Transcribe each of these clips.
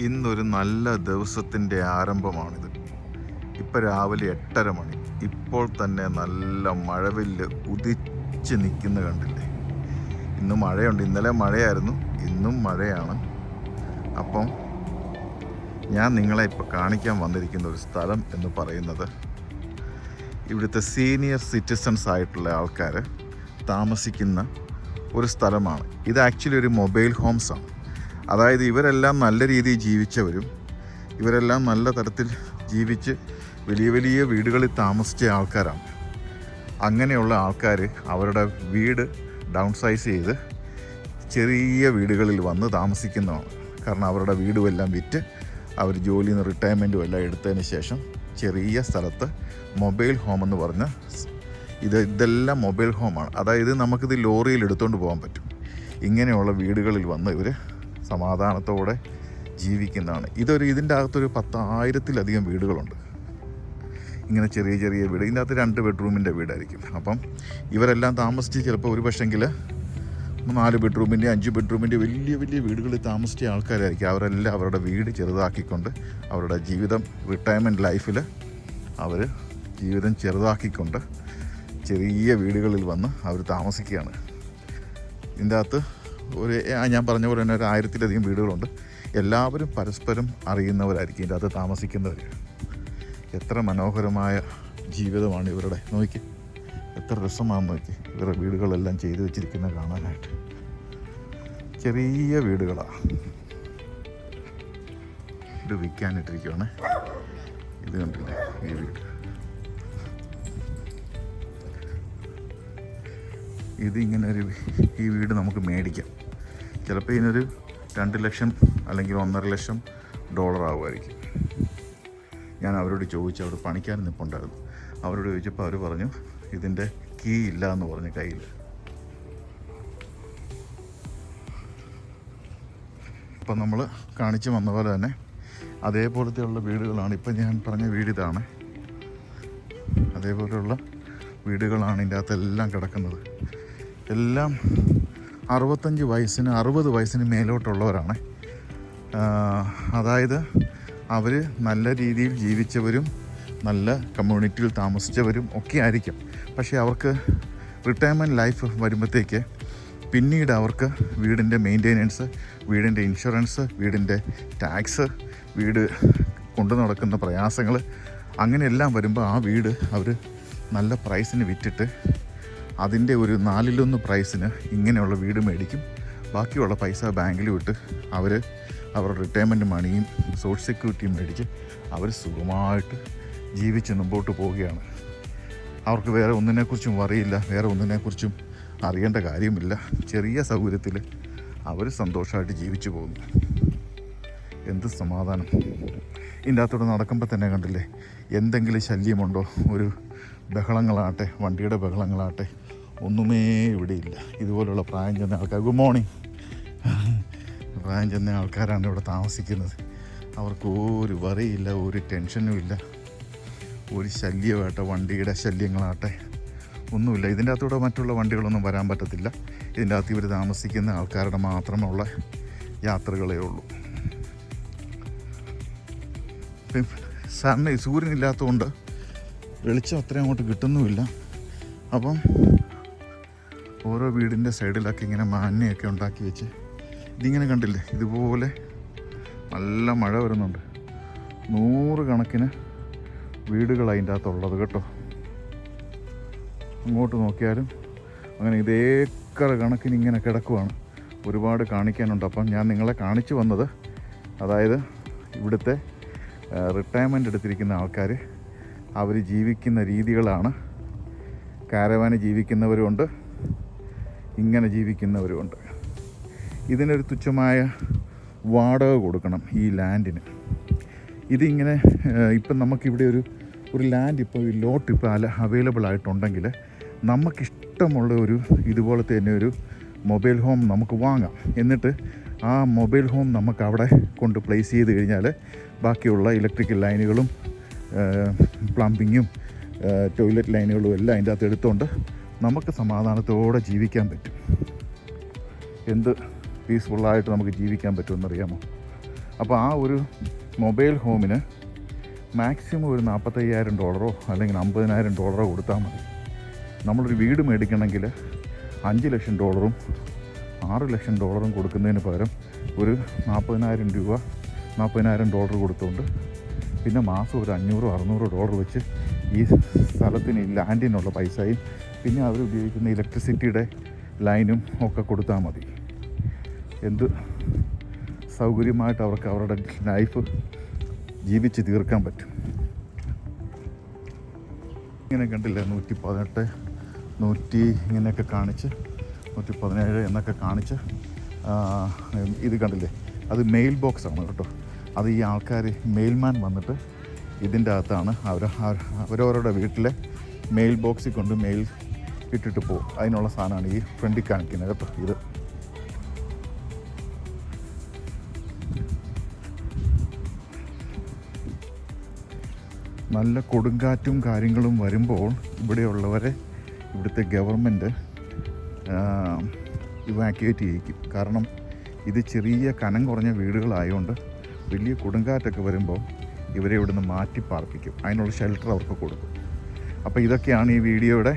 ഇന്നൊരു നല്ല ദിവസത്തിൻ്റെ ആരംഭമാണിത്. ഇപ്പം രാവിലെ 8:30 മണി. ഇപ്പോൾ തന്നെ നല്ല മഴവില്ല് ഉദിച്ച് നിൽക്കുന്ന കണ്ടില്ലേ. ഇന്ന് മഴയുണ്ട്. ഇന്നലെ മഴയായിരുന്നു, ഇന്നും മഴയാണ്. അപ്പം ഞാൻ നിങ്ങളെ ഇപ്പോൾ കാണിക്കാൻ വന്നിരിക്കുന്ന ഒരു സ്ഥലം എന്ന് പറയുന്നത് ഇവിടുത്തെ സീനിയർ സിറ്റിസൺസ് ആയിട്ടുള്ള ആൾക്കാർ താമസിക്കുന്ന ഒരു സ്ഥലമാണ്. ഇത് ആക്ച്വലി ഒരു മൊബൈൽ ഹോംസാണ്. അതായത് ഇവരെല്ലാം നല്ല രീതിയിൽ ജീവിച്ചവരും ഇവരെല്ലാം നല്ല തരത്തിൽ ജീവിച്ച് വലിയ വലിയ വീടുകളിൽ താമസിച്ച ആൾക്കാരാണ്. അങ്ങനെയുള്ള ആൾക്കാർ അവരുടെ വീട് ഡൗൺ സൈസ് ചെയ്ത് ചെറിയ വീടുകളിൽ വന്ന് താമസിക്കുന്നതാണ്. കാരണം അവരുടെ വീടുമെല്ലാം വിറ്റ് അവർ ജോലിയിൽ നിന്ന് റിട്ടയർമെൻറ്റും എല്ലാം എടുത്തതിന് ശേഷം ചെറിയ സ്ഥലത്ത് മൊബൈൽ ഹോം എന്ന് പറഞ്ഞ ഇതെല്ലാം മൊബൈൽ ഹോമാണ്. അതായത് നമുക്കിത് ലോറിയിൽ എടുത്തുകൊണ്ട് പോകാൻ പറ്റും. ഇങ്ങനെയുള്ള വീടുകളിൽ വന്ന് ഇവർ സമാധാനത്തോടെ ജീവിക്കുന്നതാണ്. ഇതിൻ്റെ അകത്തൊരു 10,000-ത്തിലധികം വീടുകളുണ്ട്. ഇങ്ങനെ ചെറിയ ചെറിയ വീട്. ഇതിൻ്റെ അകത്ത് 2 ബെഡ്റൂമിൻ്റെ വീടായിരിക്കും. അപ്പം ഇവരെല്ലാം താമസിച്ച് ചിലപ്പോൾ ഒരു പക്ഷെങ്കിൽ 4 ബെഡ്റൂമിൻ്റെ 5 ബെഡ്റൂമിൻ്റെ വലിയ വലിയ വീടുകളിൽ താമസിച്ച ആൾക്കാരായിരിക്കും. അവരെല്ലാം അവരുടെ വീട് ചെറുതാക്കിക്കൊണ്ട് അവരുടെ ജീവിതം റിട്ടയർമെൻറ്റ് ലൈഫിൽ അവർ ജീവിതം ചെറുതാക്കിക്കൊണ്ട് ചെറിയ വീടുകളിൽ വന്ന് അവർ താമസിക്കുകയാണ്. ഇതിൻ്റെ അകത്ത് ഞാൻ പറഞ്ഞ പോലെ തന്നെ ഒരു 1000-ത്തിലധികം വീടുകളുണ്ട്. എല്ലാവരും പരസ്പരം അറിയുന്നവരായിരിക്കും ഇതിൻ്റെ അകത്ത് താമസിക്കുന്നവർ. എത്ര മനോഹരമായ ജീവിതമാണ് ഇവരുടെ. നോക്കി എത്ര രസമാണെന്ന് നോക്കി. ഇവരുടെ വീടുകളെല്ലാം ചെയ്തു വെച്ചിരിക്കുന്നത് കാണാനായിട്ട്. ചെറിയ വീടുകളാണ്. ഇത് വിൽക്കാനിട്ടിരിക്കുകയാണ്. ഇത് കണ്ടില്ലേ ഈ വീട്. ഇതിങ്ങനെ ഈ വീട് നമുക്ക് മേടിക്കാം. ചിലപ്പോൾ ഇതിനൊരു 2 ലക്ഷം അല്ലെങ്കിൽ $1.5 ലക്ഷം ആകുമായിരിക്കും. ഞാൻ അവരോട് ചോദിച്ചു, അവർ പണിക്കാരൻ നിൽപ്പുണ്ടായിരുന്നു. അവരോട് ചോദിച്ചപ്പോൾ അവർ പറഞ്ഞു ഇതിൻ്റെ കീ ഇല്ല എന്ന് പറഞ്ഞു കയ്യിൽ. ഇപ്പം നമ്മൾ കാണിച്ച് വന്ന പോലെ തന്നെ അതേപോലത്തെയുള്ള വീടുകളാണ്. ഇപ്പം ഞാൻ പറഞ്ഞ വീട് ഇതാണ്. അതേപോലെയുള്ള വീടുകളാണ് ഇതിൻ്റെ അകത്തെല്ലാം കിടക്കുന്നത്. എല്ലാം 65 വയസ്സിന് 60 വയസ്സിന് മേലോട്ടുള്ളവരാണ്. അതായത് അവർ നല്ല രീതിയിൽ ജീവിച്ചവരും നല്ല കമ്മ്യൂണിറ്റിയിൽ താമസിച്ചവരും ഒക്കെ ആയിരിക്കും. പക്ഷേ അവർക്ക് റിട്ടയർമെൻറ്റ് ലൈഫ് വരുമ്പോഴത്തേക്ക് പിന്നീട് അവർക്ക് വീടിൻ്റെ മെയിൻ്റെനൻസ്, വീടിൻ്റെ ഇൻഷുറൻസ്, വീടിൻ്റെ ടാക്സ്, വീട് കൊണ്ടു നടക്കുന്ന പ്രയാസങ്ങൾ അങ്ങനെയെല്ലാം വരുമ്പോൾ ആ വീട് അവർ നല്ല പ്രൈസിന് വിറ്റിട്ട് അതിൻ്റെ ഒരു 1/4 പ്രൈസിന് ഇങ്ങനെയുള്ള വീട് മേടിക്കും. ബാക്കിയുള്ള പൈസ ബാങ്കിൽ വിട്ട് അവർ അവരുടെ റിട്ടയർമെൻറ്റ് മണിയും സോഷ്യൽ സെക്യൂരിറ്റിയും മേടിച്ച് അവർ സുഖമായിട്ട് ജീവിച്ച് മുമ്പോട്ട് പോവുകയാണ്. അവർക്ക് വേറെ ഒന്നിനെക്കുറിച്ചും അറിയില്ല, വേറെ ഒന്നിനെക്കുറിച്ചും അറിയേണ്ട കാര്യമില്ല. ചെറിയ സൗകര്യത്തിൽ അവർ സന്തോഷമായിട്ട് ജീവിച്ചു പോകുന്നു. എന്ത് സമാധാനം. ഇതിൻ്റെ അകത്തോടെ നടക്കുമ്പോൾ തന്നെ കണ്ടില്ലേ എന്തെങ്കിലും ശല്യമുണ്ടോ? ഒരു ബഹളങ്ങളാട്ടെ, വണ്ടിയുടെ ബഹളങ്ങളാട്ടെ ഒന്നുമേ ഇവിടെയില്ല. ഇതുപോലുള്ള പ്രായം ചെന്ന ആൾക്കാർ, ഗുഡ് മോർണിംഗ്, പ്രായം ചെന്ന ആൾക്കാരാണ് ഇവിടെ താമസിക്കുന്നത്. അവർക്ക് ഒരു വറിയില്ല, ഒരു ടെൻഷനും ഇല്ല, ഒരു ശല്യമാട്ടെ, വണ്ടിയുടെ ശല്യങ്ങളാട്ടെ ഒന്നുമില്ല. ഇതിൻ്റെ അകത്തൂടെ മറ്റുള്ള വണ്ടികളൊന്നും വരാൻ പറ്റത്തില്ല. ഇതിൻ്റെ അകത്ത് ഇവർ താമസിക്കുന്ന ആൾക്കാരുടെ മാത്രമുള്ള യാത്രകളേ ഉള്ളൂ. സൂര്യനില്ലാത്തതുകൊണ്ട് വെളിച്ചം അത്രയും അങ്ങോട്ട് കിട്ടുന്നുമില്ല. അപ്പം ഓരോ വീടിൻ്റെ സൈഡിലൊക്കെ ഇങ്ങനെ മാന്യയൊക്കെ ഉണ്ടാക്കി വെച്ച് ഇതിങ്ങനെ കണ്ടില്ലേ, ഇതുപോലെ നല്ല മഴ വരുന്നുണ്ട്. 100 കണക്കിന് വീടുകൾ അതിൻ്റെ അകത്തുള്ളത് കേട്ടോ. അങ്ങോട്ട് നോക്കിയാലും അങ്ങനെ ഇതേക്കറ കണക്കിന് ഇങ്ങനെ കിടക്കുവാണ്. ഒരുപാട് കാണിക്കാനുണ്ട്. അപ്പം ഞാൻ നിങ്ങളെ കാണിച്ചു വന്നത് അതായത് ഇവിടുത്തെ റിട്ടയർമെൻ്റ് എടുത്തിരിക്കുന്ന ആൾക്കാർ അവർ ജീവിക്കുന്ന രീതികളാണ്. കാരവാന് ജീവിക്കുന്നവരുമുണ്ട്, ഇങ്ങനെ ജീവിക്കുന്നവരുമുണ്ട്. ഇതിനൊരു തുച്ഛമായ വാടക കൊടുക്കണം ഈ ലാൻഡിന്. ഇതിങ്ങനെ ഇപ്പം നമുക്കിവിടെ ഒരു ലാൻഡ് ഇപ്പോൾ ഈ ലോട്ട് ഇപ്പോൾ അവൈലബിൾ ആയിട്ടുണ്ടെങ്കിൽ നമുക്കിഷ്ടമുള്ള ഒരു ഇതുപോലത്തെ തന്നെ ഒരു മൊബൈൽ ഹോം നമുക്ക് വാങ്ങാം. എന്നിട്ട് ആ മൊബൈൽ ഹോം നമുക്ക് അവിടെ കൊണ്ട് പ്ലേസ് ചെയ്ത് കഴിഞ്ഞാൽ ബാക്കിയുള്ള ഇലക്ട്രിക്കൽ ലൈനുകളും പ്ലംബിങ്ങും ടോയ്ലറ്റ് ലൈനുകളും എല്ലാം അതിൻ്റെ അകത്ത് എടുത്തുകൊണ്ട് നമുക്ക് സമാധാനത്തോടെ ജീവിക്കാൻ പറ്റും. എന്ത് പീസ്ഫുള്ളായിട്ട് നമുക്ക് ജീവിക്കാൻ പറ്റുമെന്നറിയാമോ? അപ്പോൾ ആ ഒരു മൊബൈൽ ഹോമിന് മാക്സിമം ഒരു $45,000 അല്ലെങ്കിൽ $50,000 കൊടുത്താൽ മതി. നമ്മളൊരു വീട് മേടിക്കണമെങ്കിൽ $5 ലക്ഷം $6 ലക്ഷം കൊടുക്കുന്നതിന് പകരം ഒരു $40,000 കൊടുത്തുകൊണ്ട് പിന്നെ മാസം ഒരു $500-600 വെച്ച് ഈ സ്ഥലത്തിന് ഈ ലാൻഡിനുള്ള പൈസയും പിന്നെ അവർ ഉപയോഗിക്കുന്ന ഇലക്ട്രിസിറ്റിയുടെ ലൈനും ഒക്കെ കൊടുത്താൽ മതി. എന്ത് സൗകര്യമായിട്ട് അവർക്ക് അവരുടെ ലൈഫ് ജീവിച്ച് തീർക്കാൻ പറ്റും. ഇങ്ങനെ കണ്ടില്ലേ 118 100 ഇങ്ങനെയൊക്കെ കാണിച്ച് 117 എന്നൊക്കെ കാണിച്ച് ഇത് കണ്ടില്ലേ, അത് മെയിൽ ബോക്സാണ് കേട്ടോ. അത് ഈ ആൾക്കാർ മെയിൽമാൻ വന്നിട്ട് ഇതിൻ്റെ അകത്താണ് അവരവരുടെ വീട്ടിലെ മെയിൽ ബോക്സിൽ കൊണ്ട് മെയിൽ ഇട്ടിട്ട് പോകും. അതിനുള്ള സാധനമാണ് ഈ ഫ്രണ്ടിൽ കാണിക്കുന്നത് കേട്ടോ. ഇത് നല്ല കൊടുങ്കാറ്റും കാര്യങ്ങളും വരുമ്പോൾ ഇവിടെയുള്ളവരെ ഇവിടുത്തെ ഗവൺമെൻറ് ഇവാക്യുവേറ്റ് ചെയ്യിക്കും. കാരണം ഇത് ചെറിയ കനം കുറഞ്ഞ വീടുകളായതുകൊണ്ട് വലിയ കൊടുങ്കാറ്റൊക്കെ വരുമ്പോൾ ഇവരെ ഇവിടുന്ന് മാറ്റി പാർപ്പിക്കും. അതിനുള്ള ഷെൽട്ടർ അവർക്ക് കൊടുക്കും. അപ്പോൾ ഇതൊക്കെയാണ് ഈ വീഡിയോയുടെ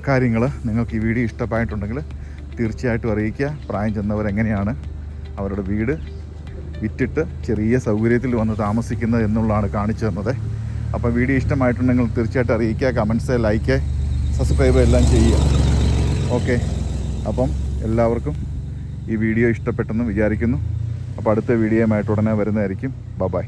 കാര്യങ്ങൾ. നിങ്ങൾക്ക് ഈ വീഡിയോ ഇഷ്ടമായിട്ടുണ്ടെങ്കിൽ തീർച്ചയായിട്ടും അറിയിക്കുക. പ്രായം ചെന്നവരെങ്ങനെയാണ് അവരുടെ വീട് വിറ്റിട്ട് ചെറിയ സൗകര്യത്തിൽ വന്ന് താമസിക്കുന്നത് എന്നുള്ളതാണ് കാണിച്ചു തന്നത്. അപ്പോൾ വീഡിയോ ഇഷ്ടമായിട്ടുണ്ടെങ്കിൽ തീർച്ചയായിട്ടും അറിയിക്കുക. കമൻസ്, ലൈക്ക്, സബ്സ്ക്രൈബ് എല്ലാം ചെയ്യുക. ഓക്കെ, അപ്പം എല്ലാവർക്കും ഈ വീഡിയോ ഇഷ്ടപ്പെട്ടെന്ന് വിചാരിക്കുന്നു. അപ്പോൾ അടുത്ത വീഡിയോയുമായിട്ട് ഉടനെ വരുന്നതായിരിക്കും. ബൈ.